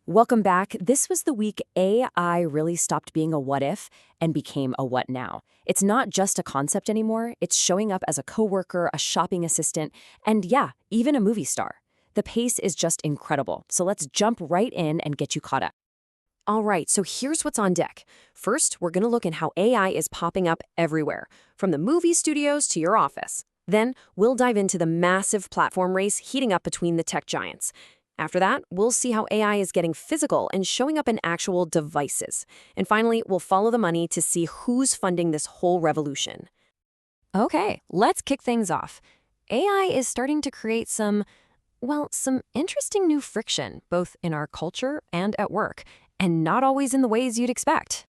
Welcome back. This was the week AI really stopped being a what if and became a what now. It's not just a concept anymore. It's showing up as a coworker, a shopping assistant, and yeah, even a movie star. The pace is just incredible. So let's jump right in and get you caught up. All right, so here's what's on deck. First, we're going to look at how AI is popping up everywhere, from the movie studios to your office. Then, we'll dive into the massive platform race heating up between the tech giants. After that, we'll see how AI is getting physical and showing up in actual devices. And finally, we'll follow the money to see who's funding this whole revolution. Okay, let's kick things off. AI is starting to create some interesting new friction, both in our culture and at work, and not always in the ways you'd expect.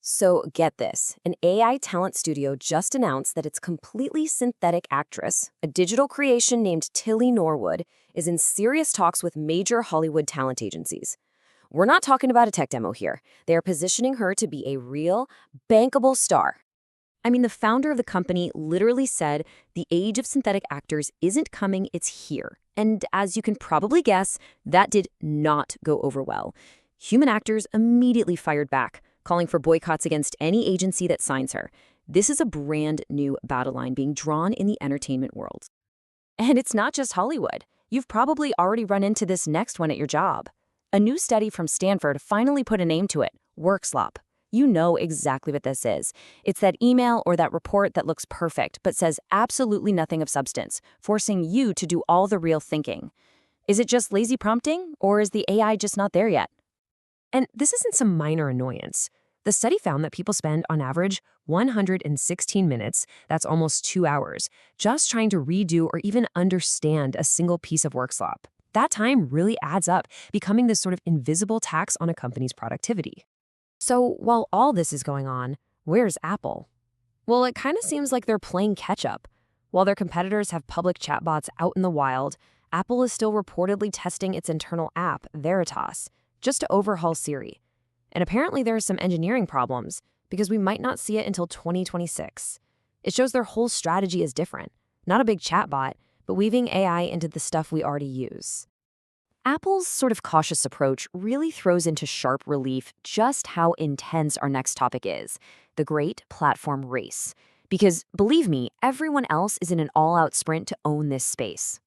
So get this, an AI talent studio just announced that its completely synthetic actress, a digital creation named Tilly Norwood, is in serious talks with major Hollywood talent agencies. We're not talking about a tech demo here. They are positioning her to be a real, bankable star. I mean, the founder of the company literally said, the age of synthetic actors isn't coming, it's here. And as you can probably guess, that did not go over well. Human actors immediately fired back, calling for boycotts against any agency that signs her. This is a brand new battle line being drawn in the entertainment world. And it's not just Hollywood. You've probably already run into this next one at your job. A new study from Stanford finally put a name to it, workslop. You know exactly what this is. It's that email or that report that looks perfect but says absolutely nothing of substance, forcing you to do all the real thinking. Is it just lazy prompting, or is the AI just not there yet? And this isn't some minor annoyance. The study found that people spend, on average, 116 minutes, that's almost 2 hours, just trying to redo or even understand a single piece of workslop. That time really adds up, becoming this sort of invisible tax on a company's productivity. So while all this is going on, where's Apple? Well, it kind of seems like they're playing catch-up. While their competitors have public chatbots out in the wild, Apple is still reportedly testing its internal app, Veritas, just to overhaul Siri. And apparently there are some engineering problems, because we might not see it until 2026. It shows their whole strategy is different. Not a big chatbot, but weaving AI into the stuff we already use. Apple's sort of cautious approach really throws into sharp relief just how intense our next topic is, the great platform race. Because, believe me, everyone else is in an all-out sprint to own this space.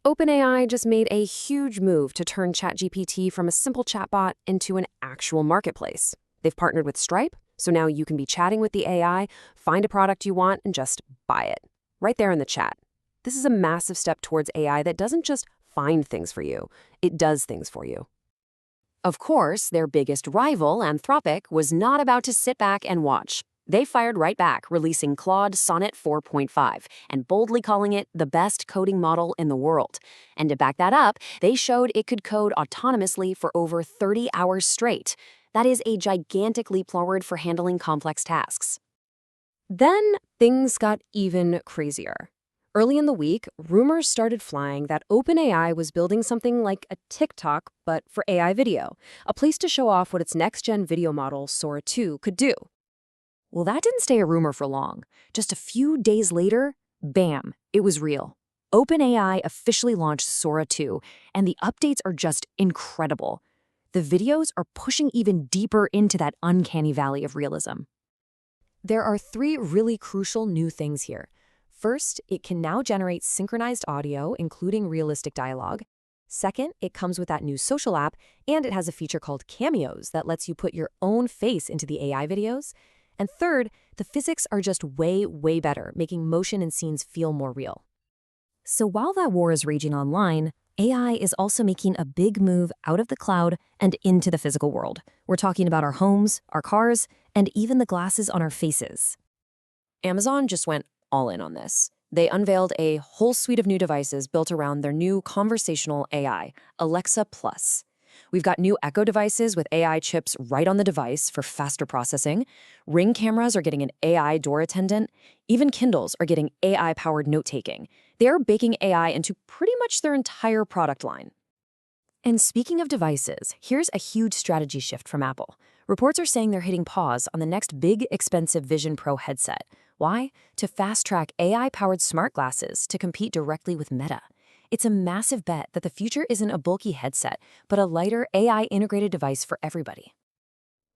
OpenAI just made a huge move to turn ChatGPT from a simple chatbot into an actual marketplace. They've partnered with Stripe, so now you can be chatting with the AI, find a product you want, and just buy it. Right there in the chat. This is a massive step towards AI that doesn't just find things for you, it does things for you. Of course, their biggest rival, Anthropic, was not about to sit back and watch. They fired right back, releasing Claude Sonnet 4.5 and boldly calling it the best coding model in the world. And to back that up, they showed it could code autonomously for over 30 hours straight. That is a gigantic leap forward for handling complex tasks. Then things got even crazier. Early in the week, rumors started flying that OpenAI was building something like a TikTok, but for AI video, a place to show off what its next-gen video model, Sora 2, could do. Well, that didn't stay a rumor for long. Just a few days later, bam, it was real. OpenAI officially launched Sora 2, and the updates are just incredible. The videos are pushing even deeper into that uncanny valley of realism. There are 3 really crucial new things here. First, it can now generate synchronized audio, including realistic dialogue. Second, it comes with that new social app, and it has a feature called Cameos that lets you put your own face into the AI videos. And third, the physics are just way, way better, making motion and scenes feel more real. So while that war is raging online, AI is also making a big move out of the cloud and into the physical world. We're talking about our homes, our cars, and even the glasses on our faces. Amazon just went all in on this. They unveiled a whole suite of new devices built around their new conversational AI, Alexa Plus. We've got new Echo devices with AI chips right on the device for faster processing. Ring cameras are getting an AI door attendant. Even Kindles are getting AI-powered note-taking. They are baking AI into pretty much their entire product line. And speaking of devices, here's a huge strategy shift from Apple. Reports are saying they're hitting pause on the next big, expensive Vision Pro headset. Why? To fast-track AI-powered smart glasses to compete directly with Meta. It's a massive bet that the future isn't a bulky headset, but a lighter AI-integrated device for everybody.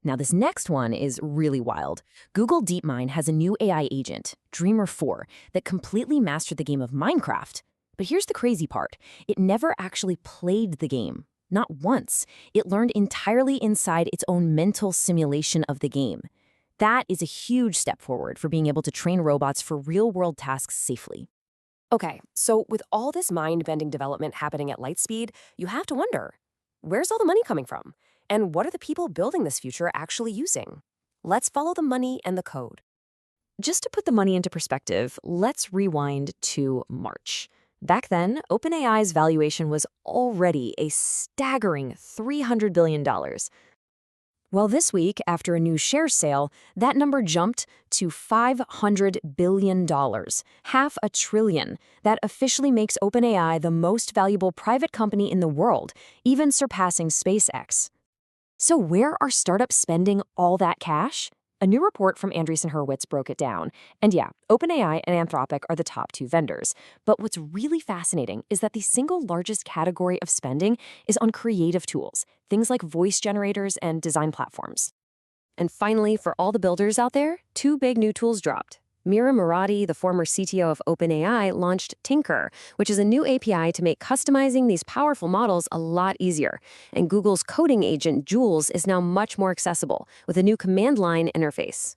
Now, this next one is really wild. Google DeepMind has a new AI agent, Dreamer 4, that completely mastered the game of Minecraft. But here's the crazy part. It never actually played the game. Not once. It learned entirely inside its own mental simulation of the game. That is a huge step forward for being able to train robots for real-world tasks safely. Okay, so with all this mind-bending development happening at light speed, you have to wonder, where's all the money coming from? And what are the people building this future actually using? Let's follow the money and the code. Just to put the money into perspective, let's rewind to March. Back then, OpenAI's valuation was already a staggering $300 billion. Well, this week, after a new share sale, that number jumped to $500 billion, half a trillion. That officially makes OpenAI the most valuable private company in the world, even surpassing SpaceX. So where are startups spending all that cash? A new report from Andreessen Horowitz broke it down. And yeah, OpenAI and Anthropic are the top two vendors. But what's really fascinating is that the single largest category of spending is on creative tools, things like voice generators and design platforms. And finally, for all the builders out there, two big new tools dropped. Mira Murati, the former CTO of OpenAI, launched Tinker, which is a new API to make customizing these powerful models a lot easier. And Google's coding agent, Jules, is now much more accessible, with a new command line interface.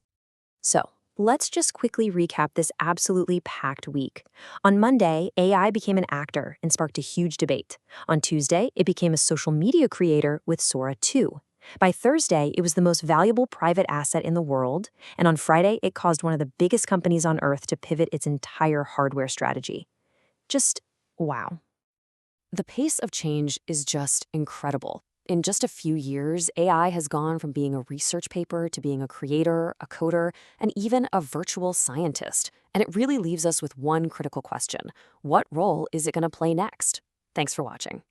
So, let's just quickly recap this absolutely packed week. On Monday, AI became an actor and sparked a huge debate. On Tuesday, it became a social media creator with Sora 2. By Thursday, it was the most valuable private asset in the world, and on Friday, it caused one of the biggest companies on Earth to pivot its entire hardware strategy. Just wow. The pace of change is just incredible. In just a few years, AI has gone from being a research paper to being a creator, a coder, and even a virtual scientist. And it really leaves us with one critical question. What role is it going to play next? Thanks for watching.